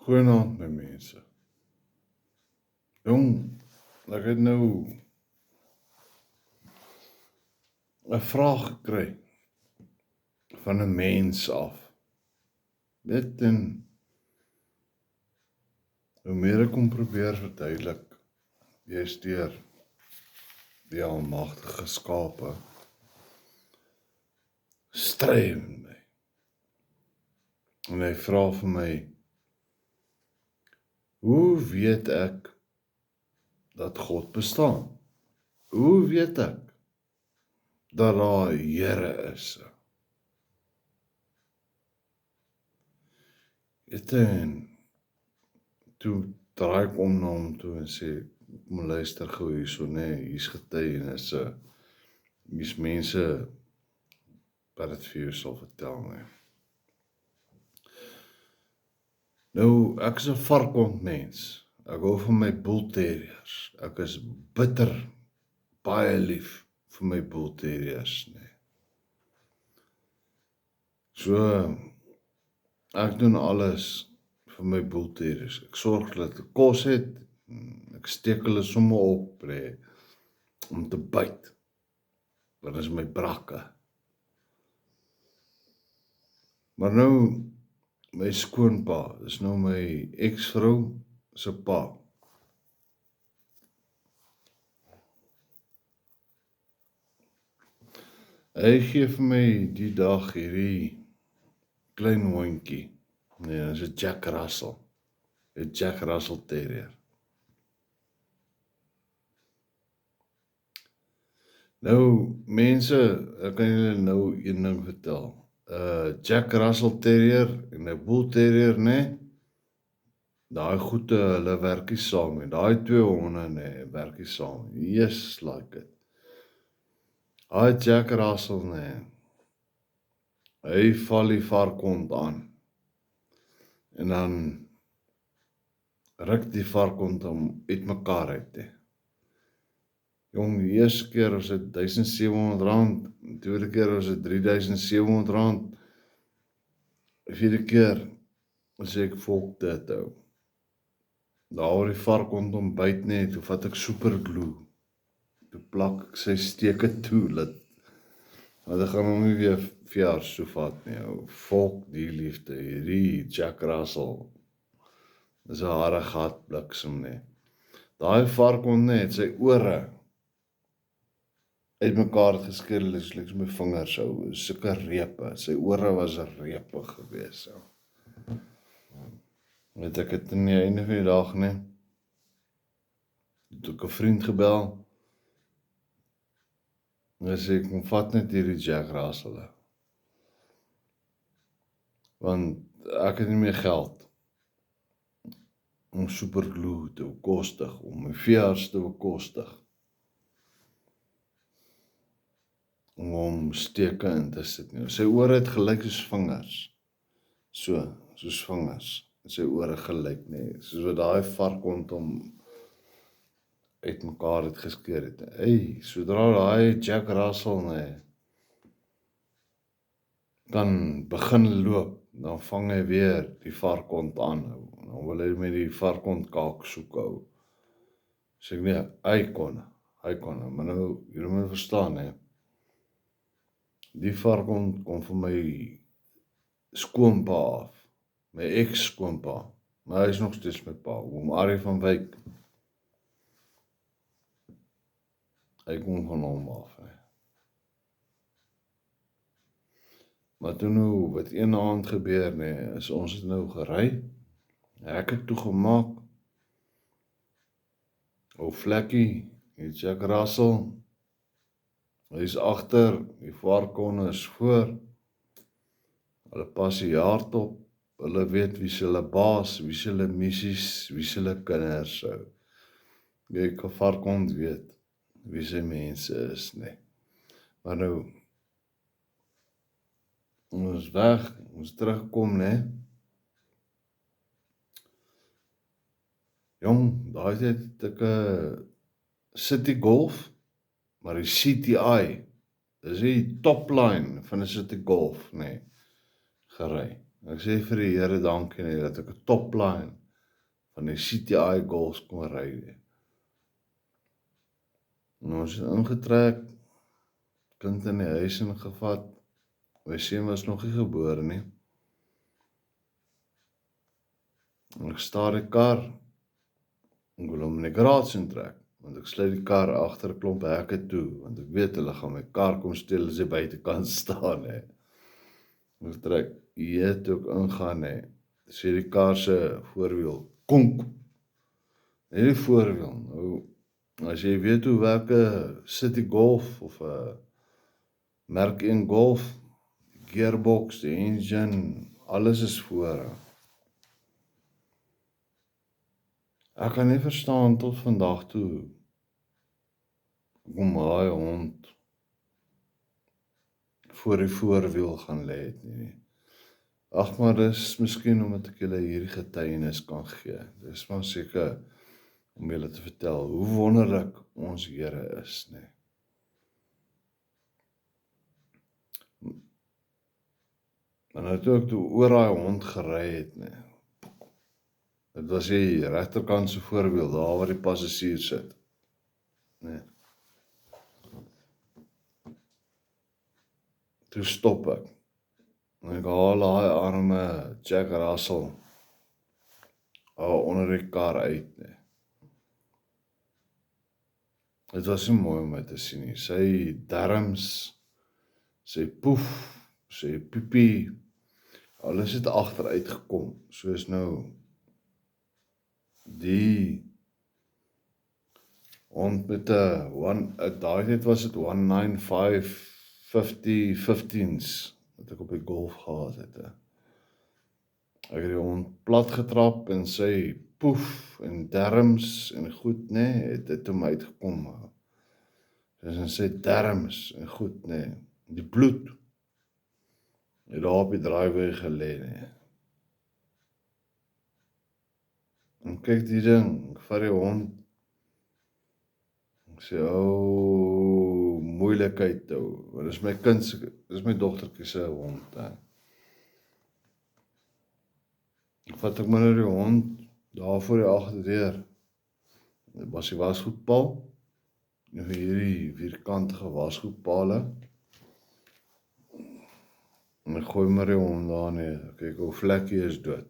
Goeienaand my mense. Jong, ek het nou 'n vraag gekry van 'n mens af. Weet en hoe meer ek hom probeer verduidelik, jy's deur die almagtige skape, stry met my. En hy vra vir my, hoe weet ek dat God bestaan? Hoe weet ek dat daar 'n Here is? En toe draai ek om na hom toe en sê, kom luister gou hierso, hier's getuienisse, hier's mense wat dit vir jou sal vertel, Nou, ek is 'n varkond mens. Ek hou van my bull terriers. Ek is bitter, baie lief vir my bull terriers, So, ek doen alles vir my bull terriers. Ek sorg dat hulle kos het, ek steek hulle sommer op, om te byt. Dat is my brakke. Maar nou, my skoonpa, dis nou my ex-vrou se pa. Hy gee vir my die dag hierdie klein hondjie. Dis 'n Jack Russell. 'n Jack Russell Terrier. Nou, mense, ek kan julle nou een ding vertel. Jack Russell Terrier en 'n Bull Terrier, daai goede, hulle werk nie saam nie. Daai twee honde, werk nie saam nie. Yes, like it. Daai Jack Russell, hy val die varkond aan. En dan ruk die varkond hom uitmekaar uit, Jong, die eerste keer was dit R1700, die tweede keer was dit R3700, die vierde keer sê ek volk dit ou. Daar waar die varkond hom byt toe vat ek superglue, toe plak ek sy steke toe, want ek gaan hom nie weer verjaar so vat nie, ou. Volk die liefde, hierdie Jack Russell, dis 'n harde gat bliksem, Daai varkond, het sy ore uitmekaar geskeur, lyk my vingers, sulke repe, sy ore was repe gewees, Weet ek het in die einde van die dag, toe ek 'n vriend gebel, en sê ek, kom vat net hierdie Jack Russell, want ek het nie meer geld om superglue te bekostig, om my veearts te bekostig, om hom steke in te sit nie. Sy ore het gelyk soos vingers, soos vingers, en sy ore gelyk, soos wat daai varkond hom uitmekaar het geskeur het. Sodra daai Jack Russell, kan begin loop, dan vang hy weer die varkond aan, dan wil hy met die varkond kaak soek, Sê ek, hy kon, maar nou, jy moet verstaan, die varkond kom vir my skoonpa af, my ex-skoonpa, maar hy is nog steeds my pa, oom Arie van Wyk, hy kom van hom af, Maar toe nou, wat een aand gebeur, is ons het nou gery, hekke toegemaak, ou Vlekkie, die Jack Russell, hy is agter, die varkonde is voor, hulle pas die hart op, hulle weet wie se hulle baas, wie se hulle missies, wie se hulle kinders, Jy kan varkond weet, wie sy mense is, Maar nou, ons weg, ons terugkom, Jong, daai tyd het ek 'n City Golf, maar die CTI, dis die topline van 'n City Golf, gery. Ek sê vir die Here dankie nie, dat ek 'n topline van die CTI goals kon ry nie. En ons het ingetrek, kind in die huis ingevat, my seun was nog nie gebore nie. En ek staar die kar, ek wil hom in die garage intrek, want ek sluit die kar agter 'n klomp hekke toe, want ek weet hulle gaan my kar kom steel as hy buitekant staan, hè. Ek trek, toe ek ingaan, hè, sê die kar se voorwiel, konk, net die voorwiel. Nou, as jy weet hoe werk 'n City Golf of 'n Merk 1 Golf, die gearbox, die engine, alles is voor. Ek kan nie verstaan tot vandag toe hoekom daai hond voor die voorwiel gaan lê het nie. Ag, maar dis miskien omdat ek julle hierdie getuienis kan gee. Dis maar seker om julle te vertel hoe wonderlik ons Here is, nee. En nou toe ek oor daai hond gery het, nee. Dit was die regterkant se voorwiel, daar waar die passasier sit. Nee. Toe stop ek. En ek haal daai arme Jack Russell onder die kar uit, nee. Dit was nie mooi om my te sien nie. Sy darms, sy poef, sy piepie, alles het agteruit gekom, soos nou die hond met daai tyd was dit 195 50-15s wat ek op die Golf gehad het. Ek het die hond plat getrap en sy poef en darms en goed, nee, het hom uitgekom. Dis in sy darms en goed, nee, die bloed het daar op die driveway gelê, nee. En kyk die ding, ek vat die hond, ek sê, moeilikheid toe, want dis my kind, dis my dogtertjie se hond, hè. Vat ek maar nou die hond, daar voor die agterdeur, dit was die wasgoedpaal, nou hierdie vierkantige wasgoedpale, en ek gooi maar die hond daar neer, kyk hoe vlekkie is dood,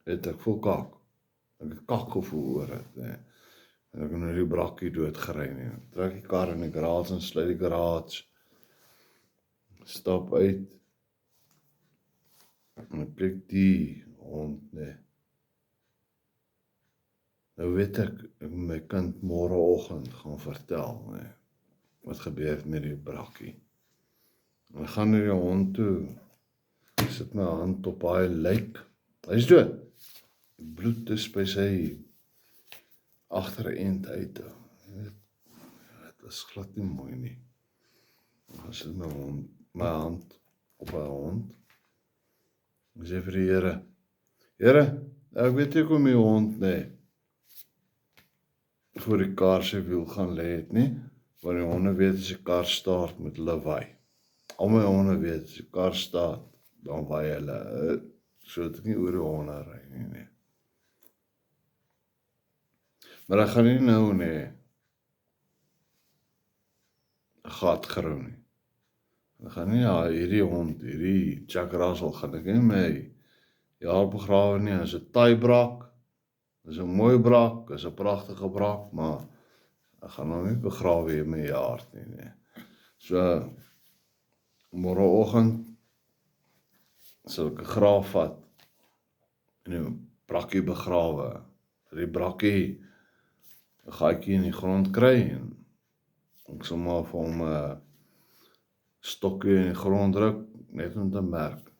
ek voel kak, ek het kak gevoel oor het, nee. En ek het nou die brakkie doodgery, nee. Trek die kar in die garage en sluit die garage, stap uit, en ek kyk die hond, nee. Nou weet ek my kind môreoggend gaan vertel, nee, wat gebeur het met die brakkie. En ek gaan na die hond toe, ek sit my hand op hy lijk, hy is dood. Die bloed is by sy agterend uit. Dit was glad nie mooi nie. Ek sit my hand op hy hond, ek sê vir die Here, ek weet nie hoe my hond, nee, voor die kar se wiel gaan lê het nie, want die honde weet as die kar staat met hulle waai. Al my honde weet as die kar staat, dan waai hulle, so dat ek nie oor die honde ry nie, nee. Maar ek gaan nie nou, nee, 'n gat grou nie. Ek gaan nie, hierdie hond, hierdie Jack Russell, gaan ek nie my jaar begrawe nie, as 'n taai brak, is 'n mooi brak, is 'n pragtige brak, maar ek gaan hom nie begrawe in my jaar nie, nee. So, môreoggend sal ek 'n graaf vat en die brakkie begrawe. Die brakkie 'n gaatjie in die grond kry en ek sal maar vir hom 'n stokkie in die grond druk, net om te merk,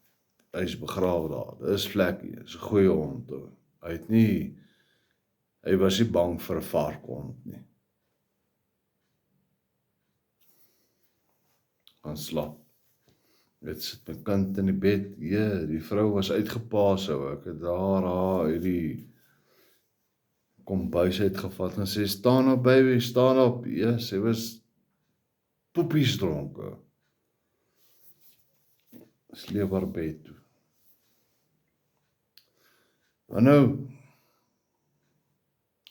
hy is begrawe daar, dit is vlekkie, dit is 'n goeie hond, hy was nie bang vir 'n varkhond nie. Gaan slap. Dit sit my kind in die bed, die vrou was uitgepaas, ek het daar hierdie kombuis uitgevat en sê, staan op baby, staan op, sy was poepies dronke. Sleep haar bed toe. Maar nou,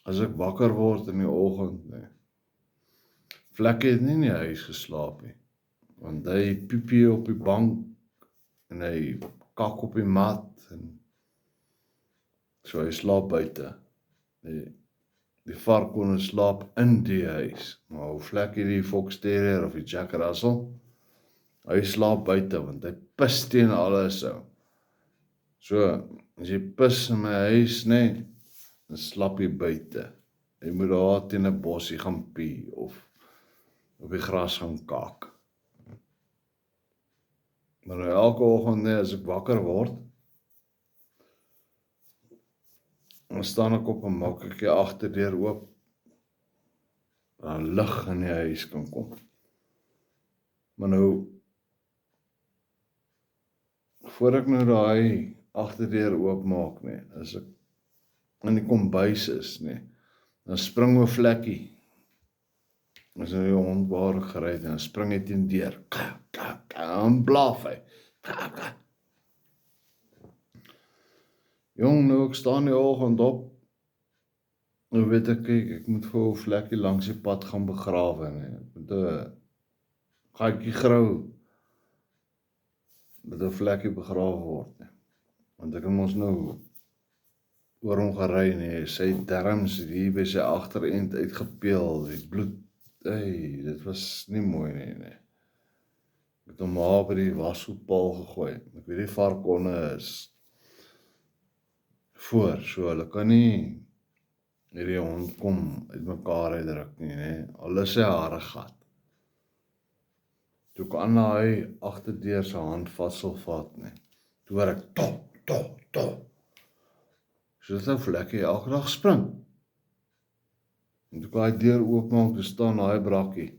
as ek wakker word in die oggend, nee, Vlekkie het nie in die huis geslaap nie, want hy piepie op die bank, en hy kak op die mat, en so hy slaap buite. Die varkonde slaap in die huis, maar hoe Vlekkie die Fox Terrier of die Jack Russell, hy slaap buite, want hy pis teen alles so. So, as jy pis in my huis, nee, dan slaap jy buite. Jy moet daar teen 'n bossie gaan pie, of op die gras gaan kak. Maar nou elke oggend, nee, as ek wakker word, dan staan ek op en maak ek die agterdeur oop, dan lig in die huis kan kom. Maar nou, voor ek nou daai agterdeur oop maak, nee, as ek in die kombuis is, nee, dan spring my Vlekkie. As hy die hond waar gery het, en dan spring hy teen deur, en blaf hy. Jong, nou ek staan die oggend op, nou weet ek, kyk, ek moet vir Vlekkie langs die pad gaan begrawe, nee. Ek moet 'n gaatjie grou, met 'n Vlekkie begrawe word, nee. Want ek het mos nou oor hom gery, nee, sy darms hier by sy agterend uitgepeel, die bloed, dit was nie mooi nie, nee. Ek het hom maar by die wasgoedpaal gegooi. Ek weet die varkonde is voor, so hulle kan nie hierdie hond kom uit mekaar uitdruk nie, nee. Al is sy hare gat. Toe ek aan hy agterdeur sy handvatsel vat, nee. Toe hoor ek to. So dit nou Vlekkie elke dag spring. En toe ek daai deur oopmaak, toe staan daai brakkie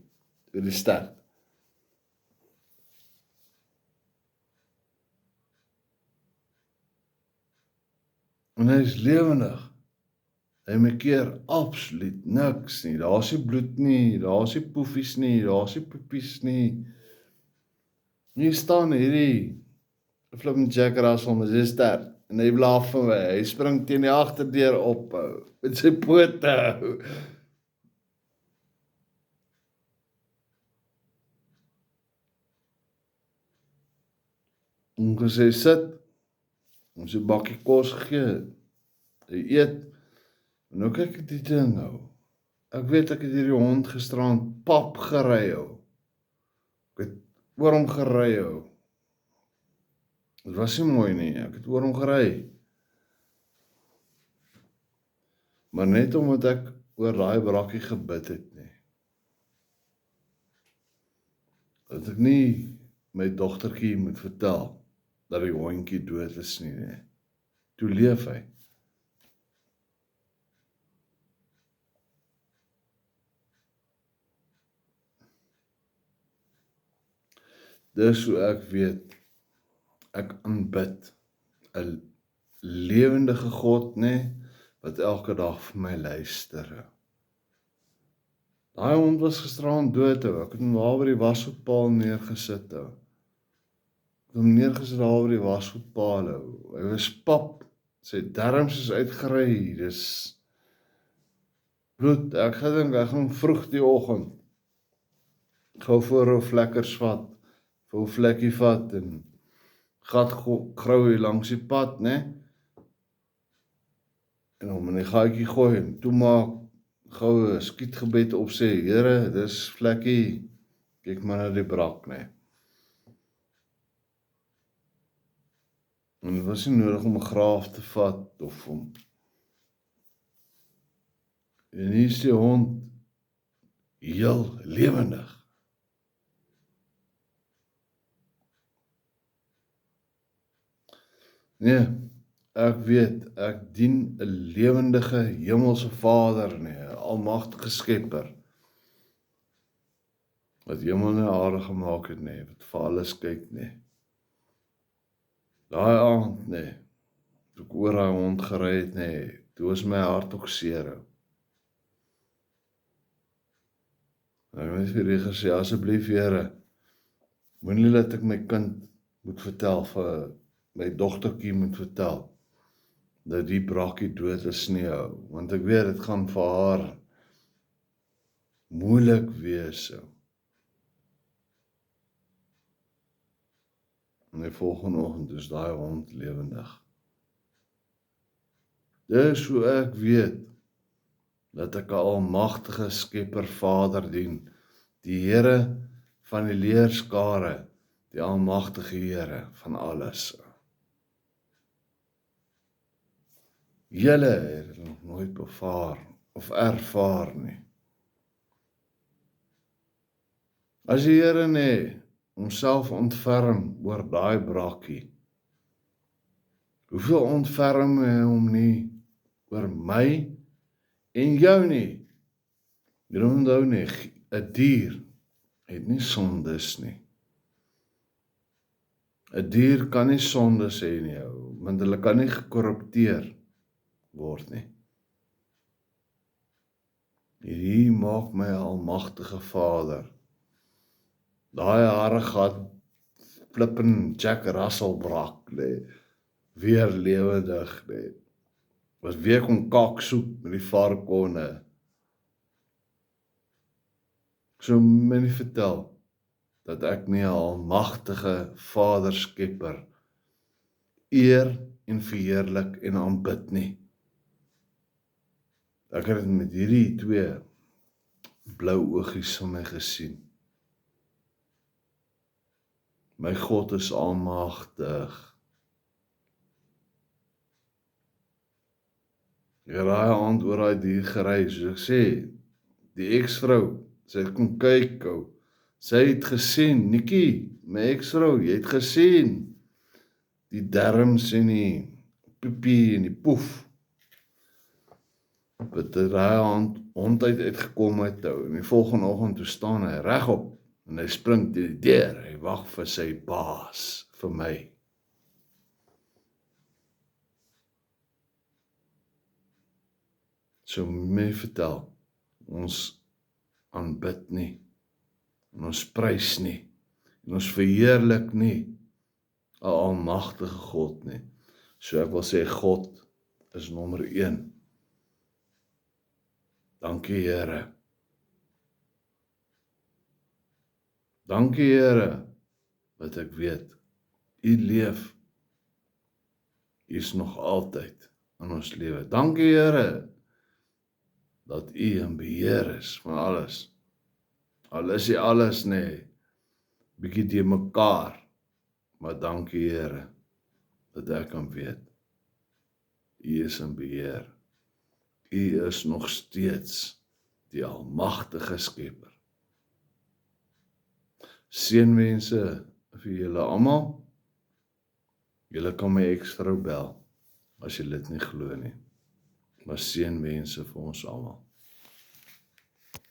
oor die stert. En hy is lewendig. Hy makeer absoluut niks nie. Daar's nie bloed nie, daar's nie poefies nie, daar's nie poepies nie. Hier staan hierdie flippin' Jack Russell met sy stert, en hy blaf vir my. Hy spring teen die agterdeur op, met sy pote. En gesê sit, en sy bakkie kos gegee, hy eet, en nou kyk ek die ding nou. Ek weet ek het hierdie hond gisterand pap gery hou. Ek het oor hom gery hou. Dit was nie mooi nie, ek het oor hom gery. Maar net omdat ek oor daai brakkie gebid het nie, dat ek nie my dogtertjie moet vertel dat die hondjie dood is nie, nee. Toe leef hy. Dis hoe ek weet, ek aanbid 'n lewendige God, nee, wat elke dag vir my luister. Daai hond was gisteraan dood, ek het hom daar by die wasgoedpaal neergesit. Ek het hom neergesit daar by die wasgoedpaal. Hy was pap, sy darms is uitgery, dis bloed. Ek gedink ek gaan vroeg die oggend gou voor 'n Vlekkers vat, vir 'n Vlekkie vat en gat grou hier langs die pad, né? En hom in die gaatjie gooi en toe maak gou 'n skietgebed op sê, Here, dis Vlekkie, kyk maar na die brak, né? En dit was nie nodig om 'n graaf te vat of om. En hier is die hond heel lewendig. Nee, ek weet, ek dien 'n lewendige hemelse Vader, nee, 'n almagtige Skepper, wat hemel en aarde gemaak het, nee, wat vir alles kyk, nee. Daai aand, nee, toe ek oor daai hond gery het, nee, toe was my hart ook seer. Ek het vir die gesê, asseblief Here, moenie laat ek my kind moet vertel, vir my dogtertjie moet vertel, dat die brakkie dood is nie hou, want ek weet, dit gaan vir haar moeilik wees. En die volgende oggend is daai hond lewendig. Dis hoe ek weet, dat ek 'n almagtige Skepper Vader dien, die Here van die leerskare, die almagtige Here van alles. Julle het dit nog nooit bevaar of ervaar nie. As die Here net homself ontferm oor daai brakkie, hoeveel ontferm hy hom nie oor my en jou nie? Jy onthou nie, 'n dier het nie sondes nie. 'n Dier kan nie sondes hê nie, want hulle kan nie gekorrupteer word nie. Hierdie maak my 'n almagtige Vader. Daai haregat flippin Jack Russell brak, nee, weer lewendig, nee. Was weer kon kak soek met die varkonne. So my nie vertel dat ek nie 'n almagtige Vader Skepper eer en verheerlik en aanbid nie. Ek het dit met hierdie twee blou oogies van my gesien. My God is almagtig. Ek het daai aand oor daai dier gery, soos ek sê, die eksvrou, sy kon kyk, sy het gesien, Nikkie, my eksvrou, jy het gesien, die derms en die piepie en die poef, wat daai hond uitgekom het, en die volgende oggend toe staan hy regop, en hy spring deur die deur, hy wag vir sy baas, vir my. So my vertel, ons aanbid nie, en ons prys nie, en ons verheerlik nie 'n almagtige God nie. So ek wil sê, God is nommer 1. Dankie Here. Dankie Here, wat ek weet, U leef, U is nog altyd in ons lewe. Dankie Here, dat U in beheer is van alles. Al is U alles nie, bietjie te mekaar, maar dankie Here, dat ek kan weet, U is in beheer. U is nog steeds die almagtige Skepper. Seënwense vir julle almal. Julle kan my eksvrou bel, as julle dit nie glo nie. Maar seënwense vir ons almal.